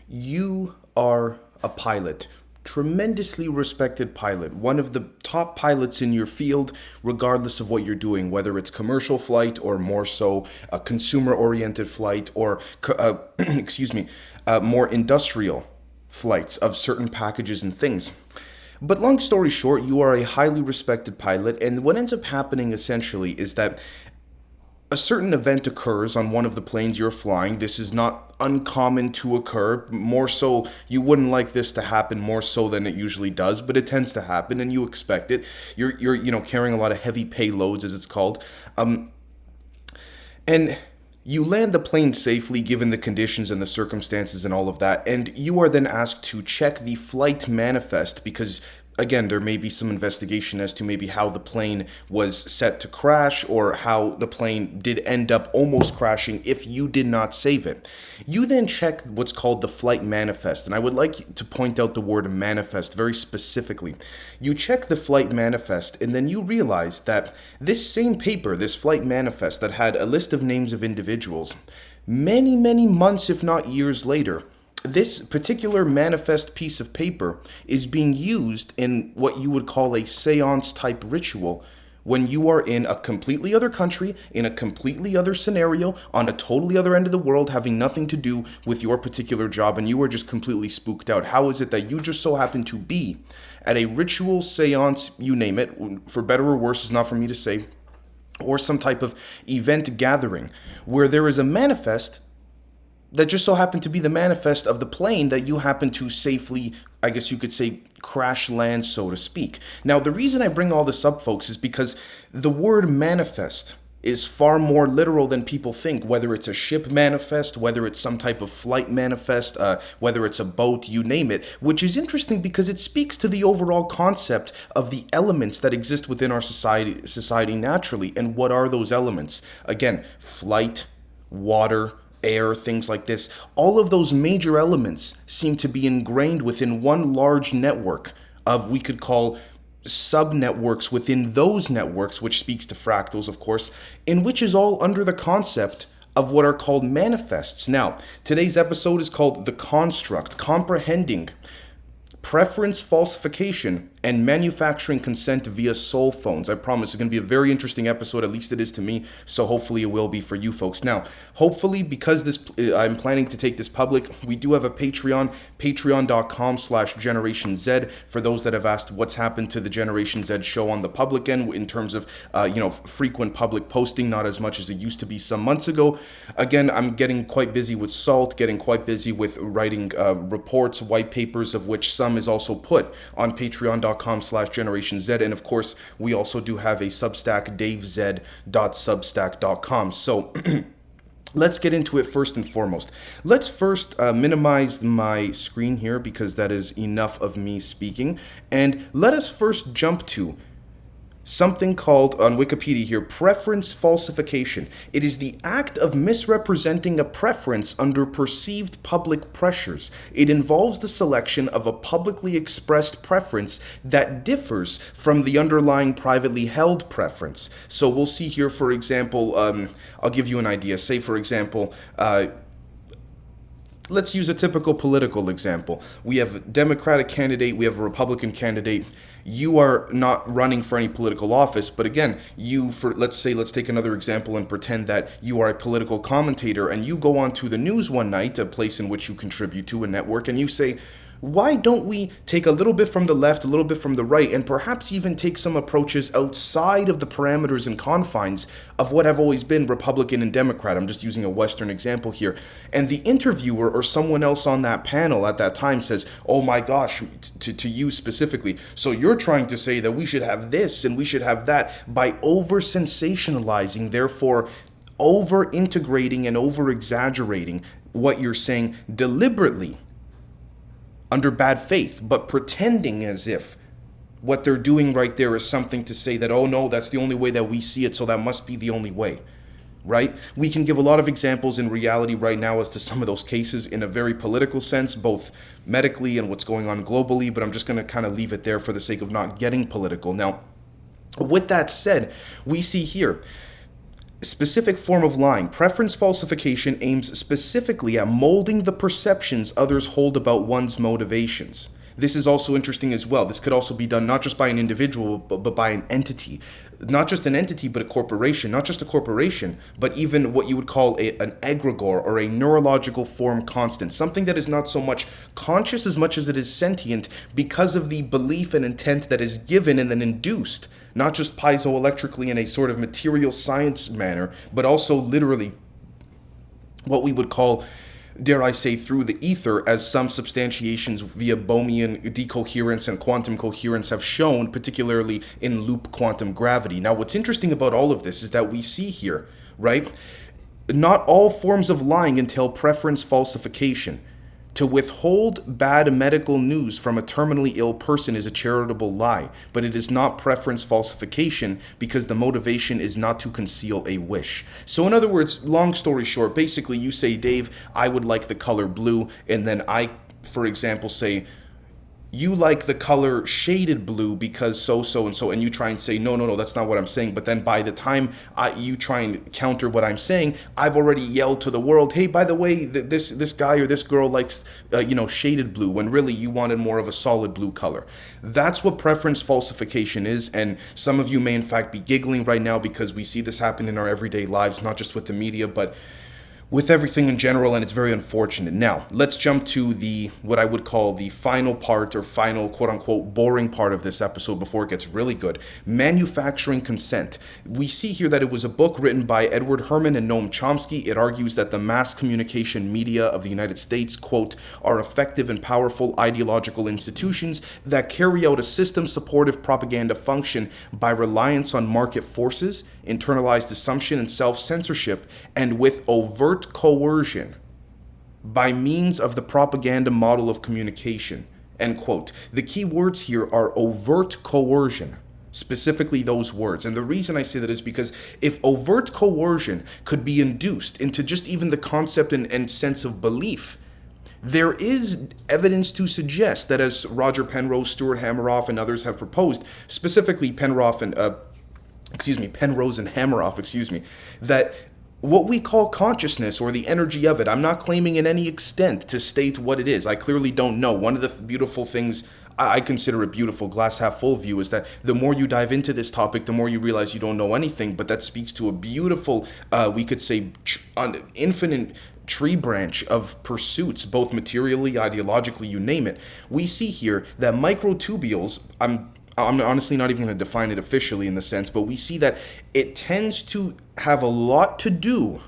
You are a pilot, tremendously respected pilot, one of the top pilots in your field, regardless of what you're doing, whether it's commercial flight or more so a consumer-oriented flight or, excuse me, more industrial flights of certain packages and things. But long story short, you are a highly respected pilot, and what ends up happening essentially is that a certain event occurs on one of the planes you're flying. This is not uncommon to occur. More so, you wouldn't like this to happen more so than it usually does, but it tends to happen, and you expect it. You're carrying a lot of heavy payloads, as it's called, and you land the plane safely given the conditions and the circumstances and all of that, and you are then asked to check the flight manifest because again, there may be some investigation as to maybe how the plane was set to crash or how the plane did end up almost crashing if you did not save it. You then check what's called the flight manifest, and I would like to point out the word manifest very specifically. You check the flight manifest, and then you realize that this same paper, this flight manifest that had a list of names of individuals, many, many months, if not years later, this particular manifest piece of paper is being used in what you would call a seance type ritual when you are in a completely other country, in a completely other scenario, on a totally other end of the world, having nothing to do with your particular job, and you are just completely spooked out. How is it that you just so happen to be at a ritual, seance, you name it, for better or worse is not for me to say, or some type of event gathering, where there is a manifest that just so happened to be the manifest of the plane that you happen to safely, I guess you could say, crash land, so to speak. Now, the reason I bring all this up, folks, is because the word manifest is far more literal than people think, whether it's a ship manifest, whether it's some type of flight manifest, whether it's a boat, you name it, which is interesting because it speaks to the overall concept of the elements that exist within our society naturally. And what are those elements? Again, flight, water, air, things like this. All of those major elements seem to be ingrained within one large network of, we could call, sub-networks within those networks, which speaks to fractals, of course, in which is all under the concept of what are called manifests. Now, today's episode is called The Construct, Comprehending Preference Falsification and Manufacturing Consent via Soul Phones. I promise it's going to be a very interesting episode, at least it is to me, so hopefully it will be for you folks. Now, hopefully, because I'm planning to take this public, we do have a Patreon, patreon.com/Generation Z, for those that have asked what's happened to the Generation Z show on the public end in terms of, frequent public posting, not as much as it used to be some months ago. Again, I'm getting quite busy with SALT, getting quite busy with writing reports, white papers, of which some is also put on patreon.com/Generation Z. And of course, we also do have a Substack, davez.substack.com. So let's get into it first and foremost. Let's first minimize my screen here because that is enough of me speaking. And let us first jump to something called, on Wikipedia here, preference falsification. It is the act of misrepresenting a preference under perceived public pressures. It involves the selection of a publicly expressed preference that differs from the underlying privately held preference. So we'll see here, for example, I'll give you an idea. Say, for example, let's use a typical political example. We have a Democratic candidate, we have a Republican candidate. You are not running for any political office, but again, let's take another example and pretend that you are a political commentator and you go on to the news one night, a place in which you contribute to a network, and you say, why don't we take a little bit from the left, a little bit from the right, and perhaps even take some approaches outside of the parameters and confines of what have always been Republican and Democrat? I'm just using a Western example here. And the interviewer or someone else on that panel at that time says, oh my gosh, to you specifically, so you're trying to say that we should have this and we should have that, by over-sensationalizing, therefore over-integrating and over-exaggerating what you're saying deliberately, under bad faith, but pretending as if what they're doing right there is something to say that, oh no, that's the only way that we see it, so that must be the only way, right? We can give a lot of examples in reality right now as to some of those cases in a very political sense, both medically and what's going on globally, but I'm just going to kind of leave it there for the sake of not getting political. Now, with that said, we see here, Specific form of lying. Preference falsification aims specifically at molding the perceptions others hold about one's motivations. This is also interesting as well. This could also be done not just by an individual, but by an entity. Not just an entity, but a corporation. Not just a corporation, but even what you would call an egregore or a neurological form constant. Something that is not so much conscious as much as it is sentient because of the belief and intent that is given and then induced, not just piezoelectrically in a sort of material science manner, but also literally what we would call, dare I say, through the ether, as some substantiations via Bohmian decoherence and quantum coherence have shown, particularly in loop quantum gravity. Now, what's interesting about all of this is that we see here, right? Not all forms of lying entail preference falsification. To withhold bad medical news from a terminally ill person is a charitable lie, but it is not preference falsification because the motivation is not to conceal a wish. So in other words, long story short, basically you say, Dave, I would like the color blue, and then I, for example, say, you like the color shaded blue because so and so, and you try and say, no, that's not what I'm saying. But then by the time you try and counter what I'm saying, I've already yelled to the world, hey, by the way, this guy or this girl likes shaded blue, when really you wanted more of a solid blue color. That's what preference falsification is, and some of you may in fact be giggling right now because we see this happen in our everyday lives, not just with the media, but with everything in general, and it's very unfortunate. Now, let's jump to what I would call the final part, or final quote-unquote boring part of this episode before it gets really good. Manufacturing consent. We see here that it was a book written by Edward Herman and Noam Chomsky. It argues that the mass communication media of the United States, quote, are effective and powerful ideological institutions that carry out a system-supportive propaganda function by reliance on market forces, internalized assumption and self-censorship, and with overt coercion by means of the propaganda model of communication, end quote. The key words here are overt coercion, specifically those words. And the reason I say that is because if overt coercion could be induced into just even the concept and sense of belief, there is evidence to suggest that, as Roger Penrose, Stuart Hameroff, and others have proposed, specifically Penrose and Hameroff, that what we call consciousness, or the energy of it, I'm not claiming in any extent to state what it is. I clearly don't know. One of the beautiful things, I consider a beautiful glass half full view, is that the more you dive into this topic, the more you realize you don't know anything. But that speaks to a beautiful, we could say, infinite tree branch of pursuits, both materially, ideologically, you name it. We see here that microtubules, I'm honestly not even going to define it officially in the sense, but we see that it tends to have a lot to do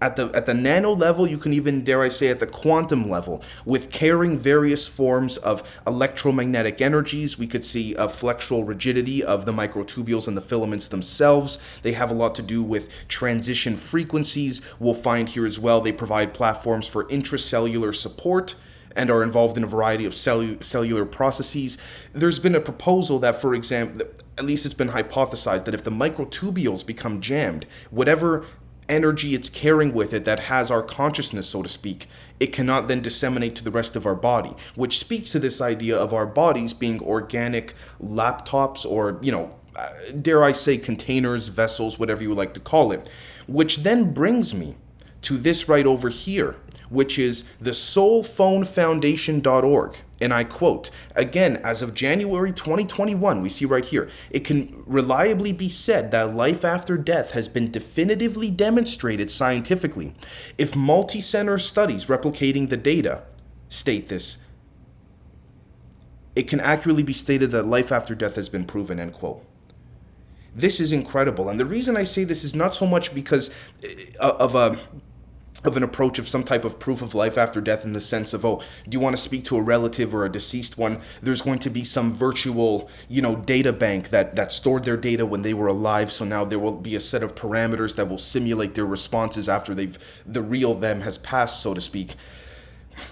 at the nano level, you can even, dare I say, at the quantum level, with carrying various forms of electromagnetic energies. We could see a flexural rigidity of the microtubules and the filaments themselves. They have a lot to do with transition frequencies. We'll find here as well, they provide platforms for intracellular support and are involved in a variety of cellular processes. There's been a proposal that, for example, at least it's been hypothesized, that if the microtubules become jammed, whatever energy it's carrying with it that has our consciousness, so to speak, it cannot then disseminate to the rest of our body, which speaks to this idea of our bodies being organic laptops, or, dare I say, containers, vessels, whatever you would like to call it, which then brings me to this right over here, which is the soulphonefoundation.org. And I quote, again, as of January 2021, we see right here, it can reliably be said that life after death has been definitively demonstrated scientifically. If multi-center studies replicating the data state this, it can accurately be stated that life after death has been proven, end quote. This is incredible. And the reason I say this is not so much because of an approach of some type of proof of life after death, in the sense of, do you want to speak to a relative or a deceased one? There's going to be some virtual, data bank that stored their data when they were alive. So now there will be a set of parameters that will simulate their responses after the real them has passed, so to speak.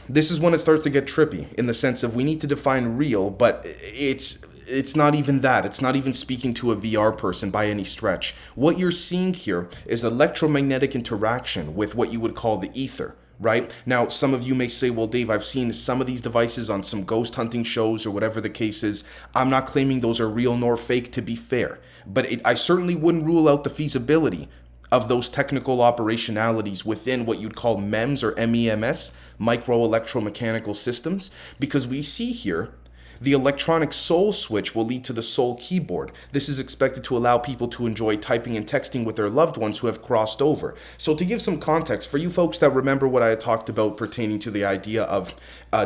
This is when it starts to get trippy, in the sense of we need to define real, but it's not even that. It's not even speaking to a VR person by any stretch. What you're seeing here is electromagnetic interaction with what you would call the ether, right? Now, some of you may say, well, Dave, I've seen some of these devices on some ghost hunting shows or whatever the case is. I'm not claiming those are real nor fake, to be fair, but I certainly wouldn't rule out the feasibility of those technical operationalities within what you'd call MEMS or MEMS, micro electromechanical systems, because we see here the electronic soul switch will lead to the soul keyboard. This is expected to allow people to enjoy typing and texting with their loved ones who have crossed over. So to give some context, for you folks that remember what I had talked about pertaining to the idea of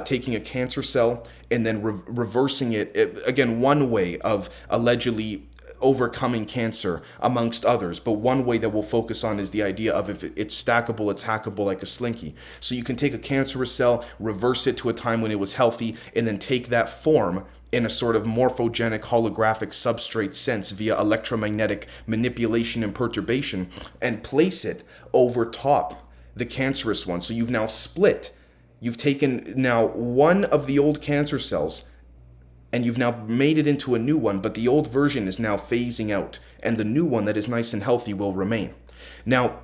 taking a cancer cell and then reversing it, again, one way of allegedly overcoming cancer amongst others, but one way that we'll focus on is the idea of if it's stackable, it's hackable like a slinky. So you can take a cancerous cell, reverse it to a time when it was healthy, and then take that form in a sort of morphogenic holographic substrate sense via electromagnetic manipulation and perturbation and place it over top the cancerous one. So you've now split. You've taken now one of the old cancer cells and you've now made it into a new one, but the old version is now phasing out, and the new one that is nice and healthy will remain. Now,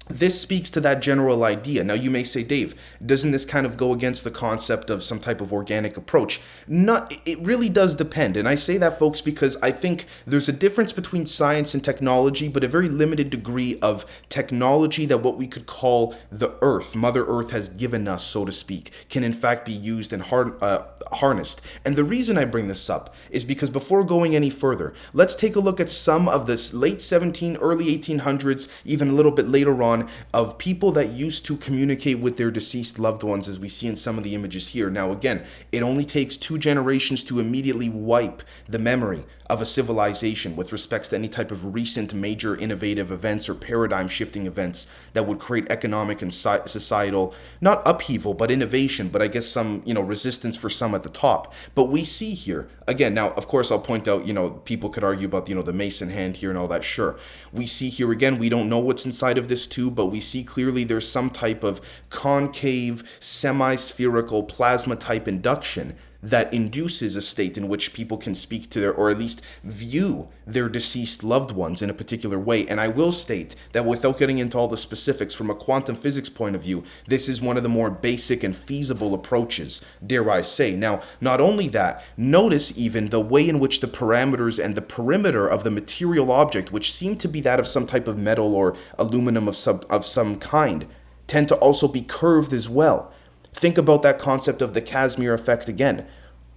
this speaks to that general idea. Now, you may say, Dave, doesn't this kind of go against the concept of some type of organic approach? Not, it really does depend. And I say that, folks, because I think there's a difference between science and technology, but a very limited degree of technology that what we could call the Earth, Mother Earth has given us, so to speak, can in fact be used and harnessed. And the reason I bring this up is because before going any further, let's take a look at some of this late 1700s, early 1800s, even a little bit later on, of people that used to communicate with their deceased loved ones, as we see in some of the images here. Now, again, it only takes 2 generations to immediately wipe the memory of a civilization with respects to any type of recent major innovative events or paradigm shifting events that would create economic and societal, not upheaval, but innovation, but I guess some, resistance for some at the top. But we see here, again, now, of course, I'll point out, people could argue about, the Mason hand here and all that, sure. We see here, again, we don't know what's inside of this tube, but we see clearly there's some type of concave, semi-spherical plasma type induction that induces a state in which people can speak to their, or at least view their deceased loved ones in a particular way. And I will state that without getting into all the specifics, from a quantum physics point of view, this is one of the more basic and feasible approaches, dare I say. Now, not only that, notice even the way in which the parameters and the perimeter of the material object, which seem to be that of some type of metal or aluminum of some kind, tend to also be curved as well. Think about that concept of the Casimir effect again.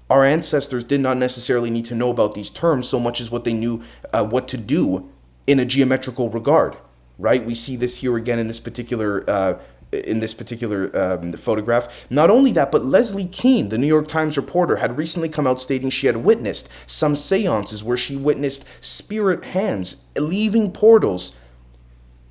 Our ancestors did not necessarily need to know about these terms so much as what they knew what to do in a geometrical regard, right? We see this here again in this particular photograph. Not only that, but Leslie Kean, the New York Times reporter, had recently come out stating she had witnessed some seances where she witnessed spirit hands leaving portals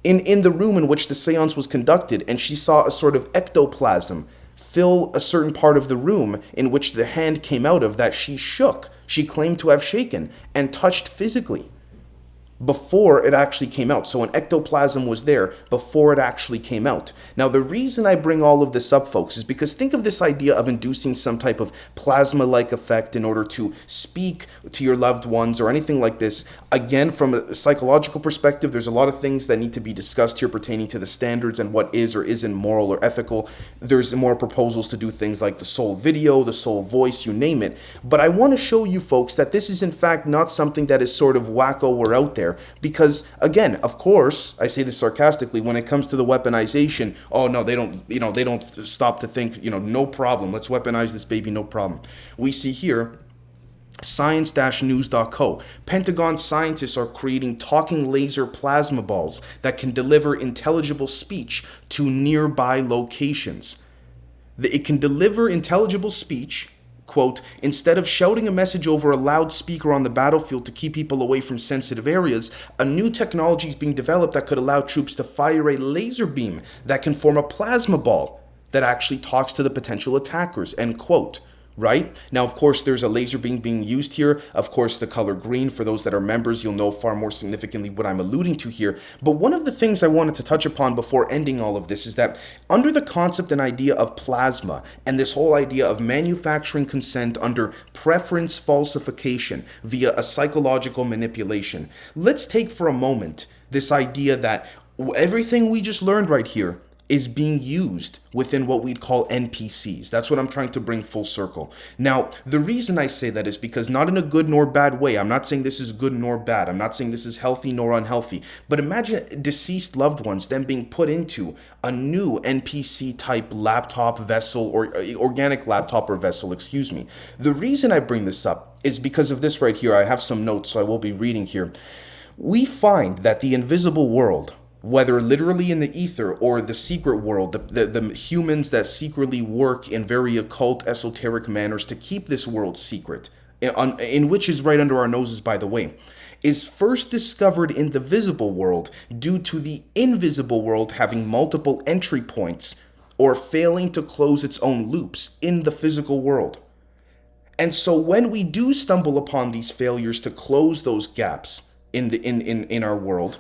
in the room in which the seance was conducted, and she saw a sort of ectoplasm fill a certain part of the room in which the hand came out of that she shook. She claimed to have shaken and touched physically before it actually came out. So an ectoplasm was there before it actually came out. Now, the reason I bring all of this up, folks, is because think of this idea of inducing some type of plasma-like effect in order to speak to your loved ones or anything like this. Again, from a psychological perspective, there's a lot of things that need to be discussed here pertaining to the standards and what is or isn't moral or ethical. There's more proposals to do things like the soul video, the soul voice, you name it. But I want to show you folks that this is in fact not something that is sort of wacko or out there. Because again, of course, I say this sarcastically, when it comes to the weaponization, oh no, they don't stop to think, no problem, let's weaponize this baby, no problem. We see here science-news.co. Pentagon scientists are creating talking laser plasma balls that can deliver intelligible speech to nearby locations. It can deliver intelligible speech, quote, instead of shouting a message over a loudspeaker on the battlefield to keep people away from sensitive areas, a new technology is being developed that could allow troops to fire a laser beam that can form a plasma ball that actually talks to the potential attackers, end quote. Right? Now, of course, there's a laser being used here. Of course, the color green, for those that are members, you'll know far more significantly what I'm alluding to here. But one of the things I wanted to touch upon before ending all of this is that under the concept and idea of plasma and this whole idea of manufacturing consent under preference falsification via a psychological manipulation, let's take for a moment this idea that everything we just learned right here is being used within what we'd call NPCs. That's what I'm trying to bring full circle. Now, the reason I say that is because not in a good nor bad way. I'm not saying this is good nor bad. I'm not saying this is healthy nor unhealthy. But imagine deceased loved ones then being put into a new NPC type laptop vessel, or organic laptop or vessel, excuse me. The reason I bring this up is because of this right here. I have some notes, so I will be reading here. We find that the invisible world, whether literally in the ether or the secret world, the humans that secretly work in very occult, esoteric manners to keep this world secret, in which is right under our noses, by the way, is first discovered in the visible world due to the invisible world having multiple entry points or failing to close its own loops in the physical world. And so when we do stumble upon these failures to close those gaps in our world,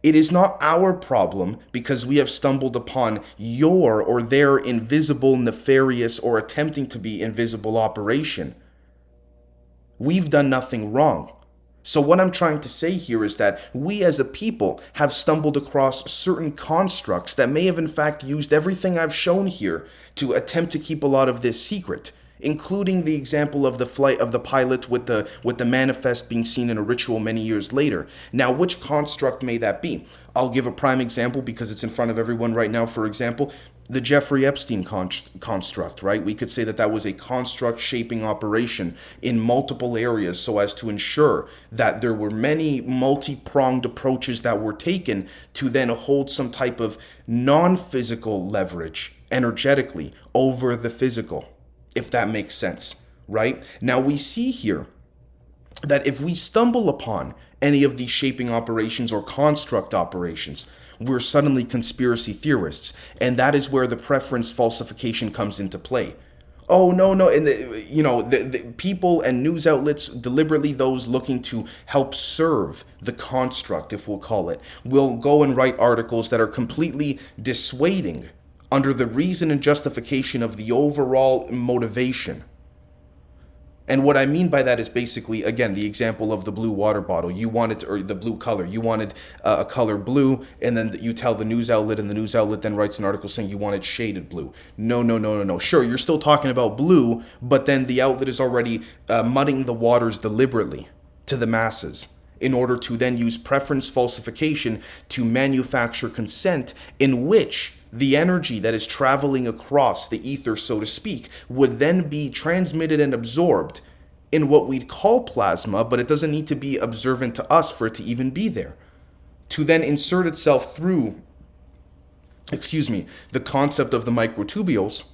it is not our problem because we have stumbled upon your or their invisible, nefarious, or attempting to be invisible operation. We've done nothing wrong. So what I'm trying to say here is that we as a people have stumbled across certain constructs that may have in fact used everything I've shown here to attempt to keep a lot of this secret, including the example of the flight of the pilot with the manifest being seen in a ritual many years later. Now, which construct may that be? I'll give a prime example because it's in front of everyone right now. For example, the Jeffrey Epstein construct, right? We could say that that was a construct shaping operation in multiple areas so as to ensure that there were many multi-pronged approaches that were taken to then hold some type of non-physical leverage energetically over the physical, if that makes sense, right? Now we see here that if we stumble upon any of these shaping operations or construct operations, we're suddenly conspiracy theorists, and that is where the preference falsification comes into play. Oh, no, and the people and news outlets, deliberately those looking to help serve the construct, if we'll call it, will go and write articles that are completely dissuading under the reason and justification of the overall motivation. And what I mean by that is basically, again, the example of the blue water bottle. You wanted, or the blue color, you wanted a color blue, and then you tell the news outlet, and the news outlet then writes an article saying you wanted shaded blue. No. Sure, you're still talking about blue, but then the outlet is already muddying the waters deliberately to the masses in order to then use preference falsification to manufacture consent in which the energy that is traveling across the ether, so to speak, would then be transmitted and absorbed in what we'd call plasma, but it doesn't need to be observant to us for it to even be there, to then insert itself through, the concept of the microtubules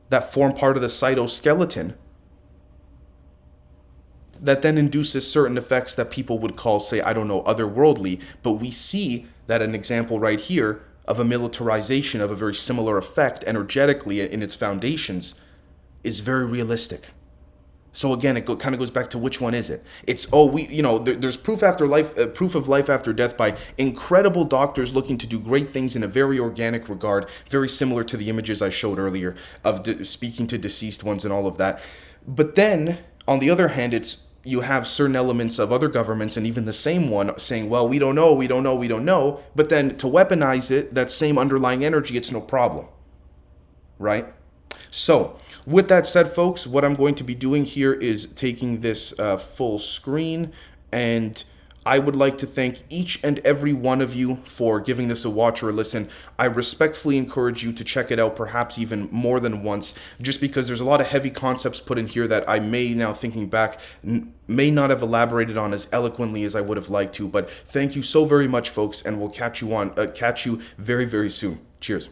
that form part of the cytoskeleton, that then induces certain effects that people would call, say, I don't know, otherworldly, but we see that an example right here of a militarization of a very similar effect energetically in its foundations is very realistic. So again, it kind of goes back to which one is it? It's, there's proof of life after death by incredible doctors looking to do great things in a very organic regard, very similar to the images I showed earlier of speaking to deceased ones and all of that. But then, on the other hand, you have certain elements of other governments and even the same one saying, well, we don't know. But then to weaponize it, that same underlying energy, it's no problem, right? So with that said, folks, what I'm going to be doing here is taking this full screen, and I would like to thank each and every one of you for giving this a watch or a listen. I respectfully encourage you to check it out, perhaps even more than once, just because there's a lot of heavy concepts put in here that I may, now thinking back, may not have elaborated on as eloquently as I would have liked to. But thank you so very much, folks, and we'll catch you very, very soon. Cheers.